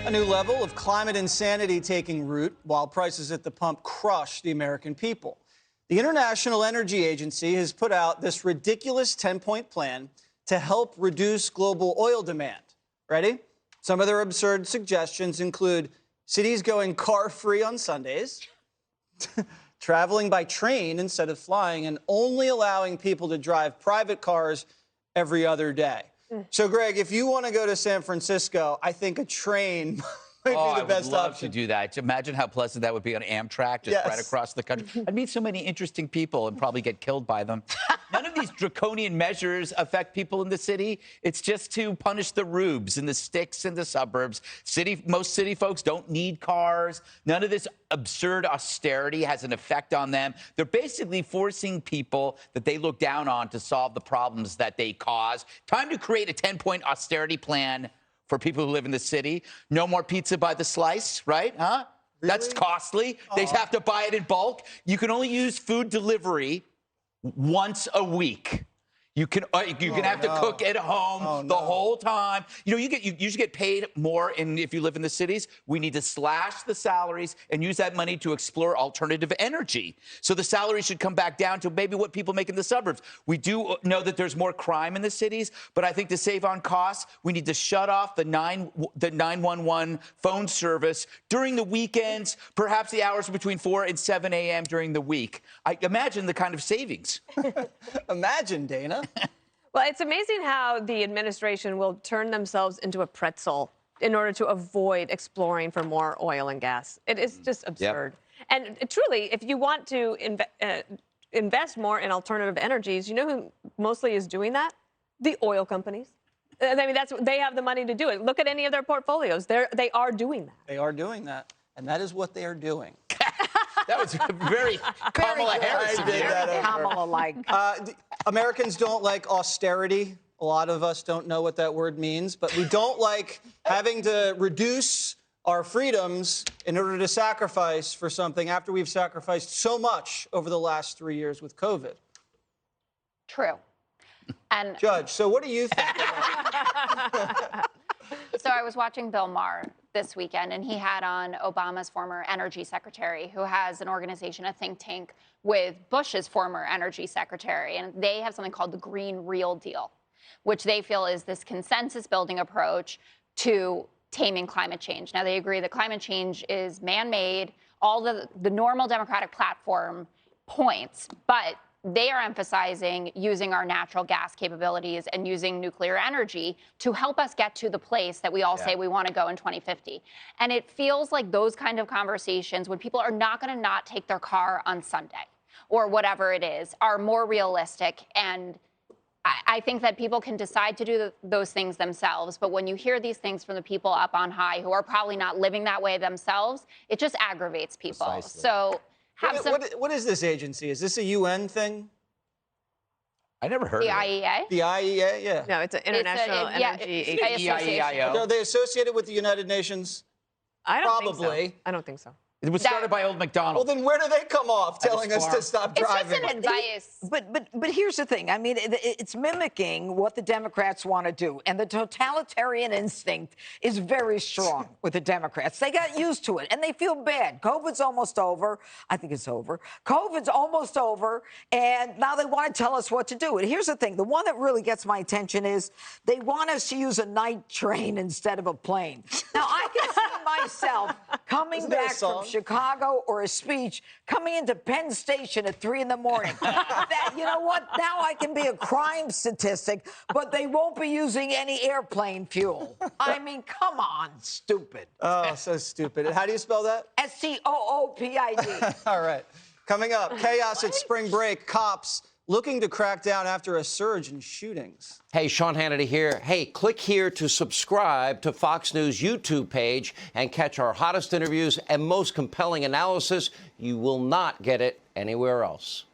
A new level of climate insanity taking root while prices at the pump crush the American people. The International Energy Agency has put out this ridiculous 10-point plan to help reduce global oil demand. Ready? Some of their absurd suggestions include cities going car-free on Sundays, traveling by train instead of flying, and only allowing people to drive private cars every other day. So, Greg, if you want to go to San Francisco, I think a train might be the best I would love option. to do that. Imagine how pleasant that would be on Amtrak, just right across the country. I'd meet so many interesting people and probably get killed by them. None of these draconian measures affect people in the city. It's just to punish the rubes and the sticks in the suburbs. Most city folks don't need cars. None of this absurd austerity has an effect on them. They're basically forcing people that they look down on to solve the problems that they cause. Time to create a 10-point austerity plan for people who live in the city. No more pizza by the slice, right? Huh? Really? That's costly. They have to buy it in bulk. You can only use food delivery once a week. You can have to cook at home the whole time. You know, you usually get paid more if you live in the cities. We need to slash the salaries and use that money to explore alternative energy. So the salary should come back down to maybe what people make in the suburbs. We do know that there's more crime in the cities, but I think to save on costs, we need to shut off the 911 phone service during the weekends, perhaps the hours between 4 and 7 a.m. during the week. I imagine the kind of savings. Imagine, Dana. Well, it's amazing how the administration will turn themselves into a pretzel in order to avoid exploring for more oil and gas. It is just absurd. And truly, if you want to invest more in alternative energies, you know who mostly is doing that? The oil companies. I mean, they have the money to do it. Look at any of their portfolios. They are doing that. They are doing that. And that is what they are doing. That was very Kamala Harris. Kamala-like. Americans don't like austerity. A lot of us don't know what that word means, but we don't like having to reduce our freedoms in order to sacrifice for something after we've sacrificed so much over the last 3 years with COVID. True. And Judge, so what do you think about So I was watching Bill Maher this weekend, and he had on Obama's former energy secretary, who has an organization, a think tank, with Bush's former energy secretary. And they have something called the Green Real Deal, which they feel is this consensus-building approach to taming climate change. Now, they agree that climate change is man-made, all the normal Democratic platform points, but they are emphasizing using our natural gas capabilities and using nuclear energy to help us get to the place that we all say we want to go in 2050. And it feels like those kind of conversations, when people are not going to not take their car on Sunday or whatever it is, are more realistic. And I think that people can decide to do those things themselves. But when you hear these things from the people up on high who are probably not living that way themselves, it just aggravates people. Precisely. So what is this agency? Is this a UN thing? I never heard the of it. IEA? The IEA, yeah. No, it's an international energy agency. EIEIO. Are they associated with the United Nations? I don't Probably. think so. I don't think so. It was started by old McDonald. Well, then where do they come off telling us to stop It's driving? just an advice. But here's the thing. I mean, it's mimicking what the Democrats want to do. And the totalitarian instinct is very strong with the Democrats. They got used to it, and they feel bad. COVID's almost over. I think it's over. COVID's almost over, and now they want to tell us what to do. And here's the thing. The one that really gets my attention is they want us to use a night train instead of a plane. Now, I can see myself coming back from Chicago or a speech coming into Penn Station at 3 in the morning. You know what? Now I can be a crime statistic, but they won't be using any airplane fuel. I mean, come on, stupid. Oh, so stupid. And how do you spell that? STOOPID. All right. Coming up, chaos at spring break. Cops looking to crack down after a surge in shootings. Hey, Sean Hannity here. Hey, click here to subscribe to Fox News YouTube page and catch our hottest interviews and most compelling analysis. You will not get it anywhere else.